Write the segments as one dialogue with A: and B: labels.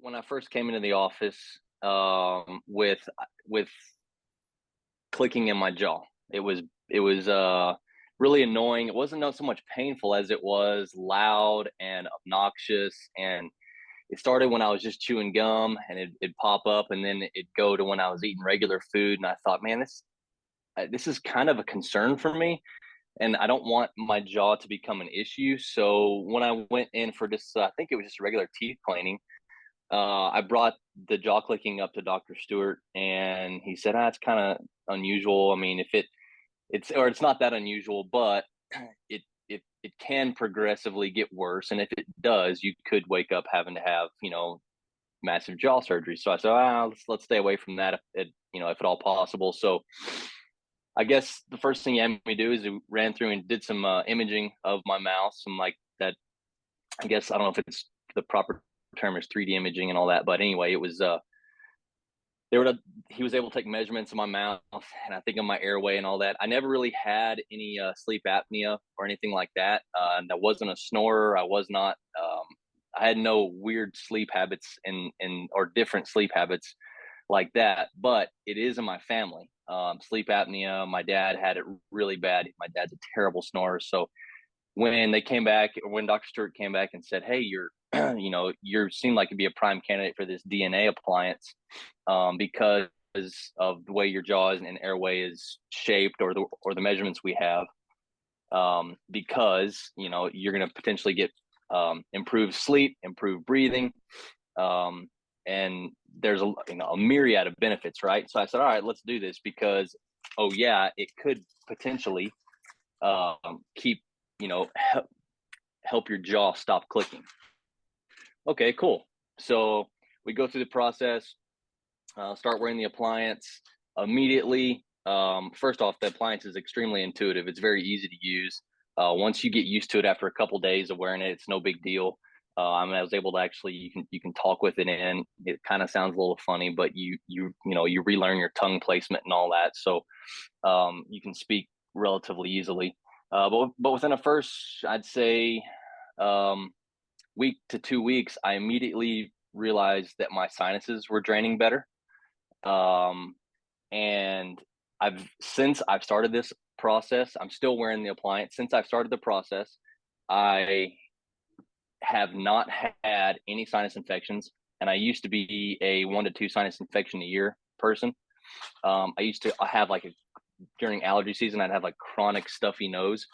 A: when I first came into the office, with clicking in my jaw. It was really annoying. It wasn't not so much painful as it was loud and obnoxious. And it started when I was just chewing gum, and it'd pop up, and then it'd go to when I was eating regular food. And I thought, man, this is kind of a concern for me, and I don't want my jaw to become an issue. So when I went in for just, I think it was just regular teeth cleaning, I brought the jaw clicking up to Dr. Stewart, and he said, "Ah, it's kind of unusual. I mean, if it's not that unusual, but it can progressively get worse, and if it does, you could wake up having to have massive jaw surgery." So I said, let's stay away from that if at all possible. So I guess the first thing he had me do is he ran through and did some imaging of my mouth, some like that. I guess I don't know if it's the proper term is 3D imaging and all that, but anyway, it was they were he was able to take measurements of my mouth, and I think of my airway and all that. I never really had any sleep apnea or anything like that. And I wasn't a snorer. I was not. I had no weird sleep habits and or different sleep habits like that. But it is in my family. Sleep apnea. My dad had it really bad. My dad's a terrible snorer. So when they came back, or when Dr. Stewart came back and said, "Hey, you're, you seem like you'd be a prime candidate for this DNA appliance, because of the way your jaw and airway is shaped, or the measurements we have, because you're going to potentially get improved sleep, improved breathing, and there's a myriad of benefits, right?" So I said, "All right, let's do this because, oh yeah, it could potentially keep help your jaw stop clicking." Okay, cool. So we go through the process, start wearing the appliance immediately. First off, the appliance is extremely intuitive. It's very easy to use. Once you get used to it after a couple days of wearing it, it's no big deal. I was able to actually you can talk with it in. It kind of sounds a little funny, but you relearn your tongue placement and all that, so you can speak relatively easily. But within a first, I'd say, week to 2 weeks, I immediately realized that my sinuses were draining better. Um, and since I've started this process, I'm still wearing the appliance. Since I've started the process, I have not had any sinus infections. And I used to be a 1 to 2 sinus infection a year person. I used to have during allergy season, I'd have like chronic stuffy nose.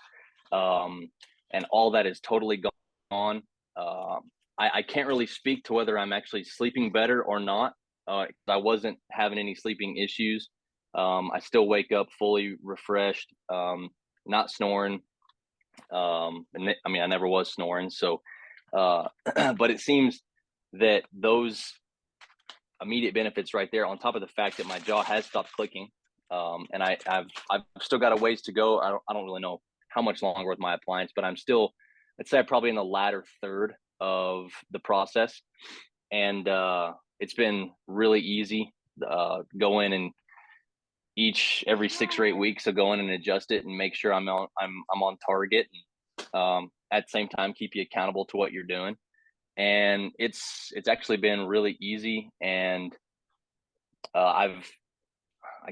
A: And all that is totally gone. I can't really speak to whether I'm actually sleeping better or not. I wasn't having any sleeping issues. I still wake up fully refreshed, not snoring. I mean, I never was snoring. So, but it seems that those immediate benefits right there, on top of the fact that my jaw has stopped clicking, and I've still got a ways to go. I don't really know how much longer with my appliance, but I'd say I'm probably in the latter third of the process, and it's been really easy. Go in and every 6 or 8 weeks, so go in and adjust it and make sure I'm on target, and at the same time keep you accountable to what you're doing. And it's actually been really easy, and I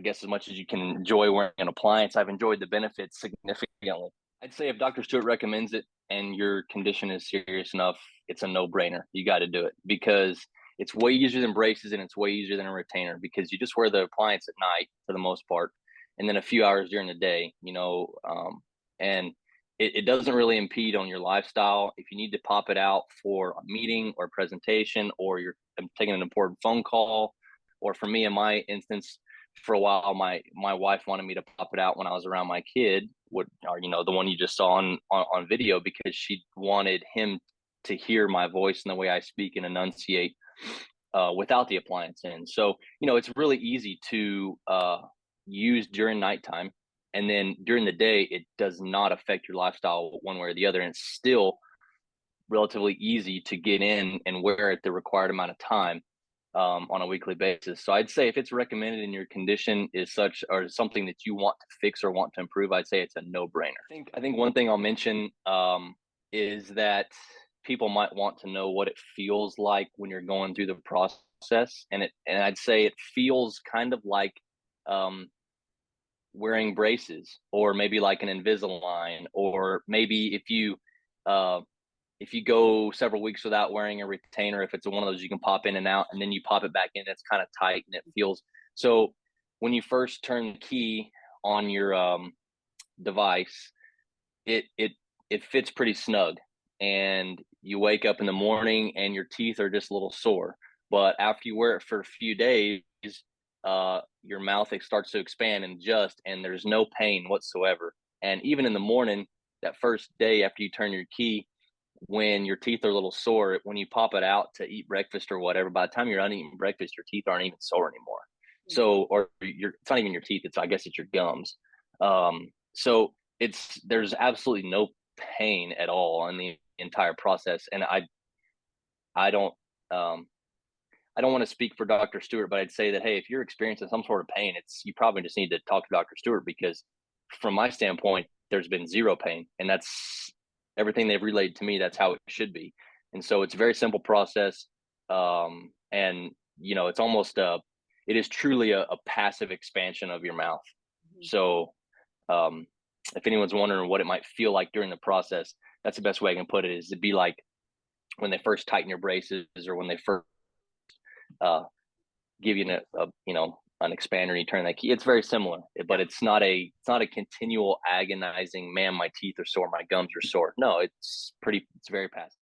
A: guess as much as you can enjoy wearing an appliance, I've enjoyed the benefits significantly. I'd say if Dr. Stewart recommends it and your condition is serious enough, it's a no-brainer. You got to do it because it's way easier than braces, and it's way easier than a retainer, because you just wear the appliance at night for the most part, and then a few hours during the day, and it doesn't really impede on your lifestyle. If you need to pop it out for a meeting or a presentation, or you're taking an important phone call, or for me, in my instance, for a while, my wife wanted me to pop it out when I was around my kid, or the one you just saw on video, because she wanted him to hear my voice and the way I speak and enunciate without the appliance in. So it's really easy to use during nighttime, and then during the day, it does not affect your lifestyle one way or the other, and it's still relatively easy to get in and wear it the required amount of time on a weekly basis. So I'd say if it's recommended and your condition is such, or something that you want to fix or want to improve, I'd say it's a no-brainer. I think one thing I'll mention is that people might want to know what it feels like when you're going through the process, and I'd say it feels kind of like um, wearing braces, or maybe like an Invisalign, or maybe uh, if you go several weeks without wearing a retainer, if it's one of those you can pop in and out, and then you pop it back in, it's kind of tight and it feels so. When you first turn the key on your device, it it fits pretty snug, and you wake up in the morning and your teeth are just a little sore. But after you wear it for a few days, your mouth, it starts to expand and adjust, and there's no pain whatsoever. And even in the morning, that first day after you turn your key, when your teeth are a little sore, when you pop it out to eat breakfast or whatever, by the time you're done eating breakfast, your teeth aren't even sore anymore. So, or it's not even your teeth, it's, I guess it's your gums. So there's absolutely no pain at all in the entire process. And I don't, um, I don't want to speak for Dr. Stewart, but I'd say that, hey, if you're experiencing some sort of pain, you probably just need to talk to Dr. Stewart, because from my standpoint, there's been zero pain, and that's everything they've relayed to me. That's how it should be. And so it's a very simple process. And it's almost it is truly a passive expansion of your mouth. So um, if anyone's wondering what it might feel like during the process, that's the best way I can put it, is it'd be like when they first tighten your braces, or when they first uh, give you an expander and you turn that key. It's very similar, but it's not a continual agonizing, man, my teeth are sore, my gums are sore. No, it's very passive.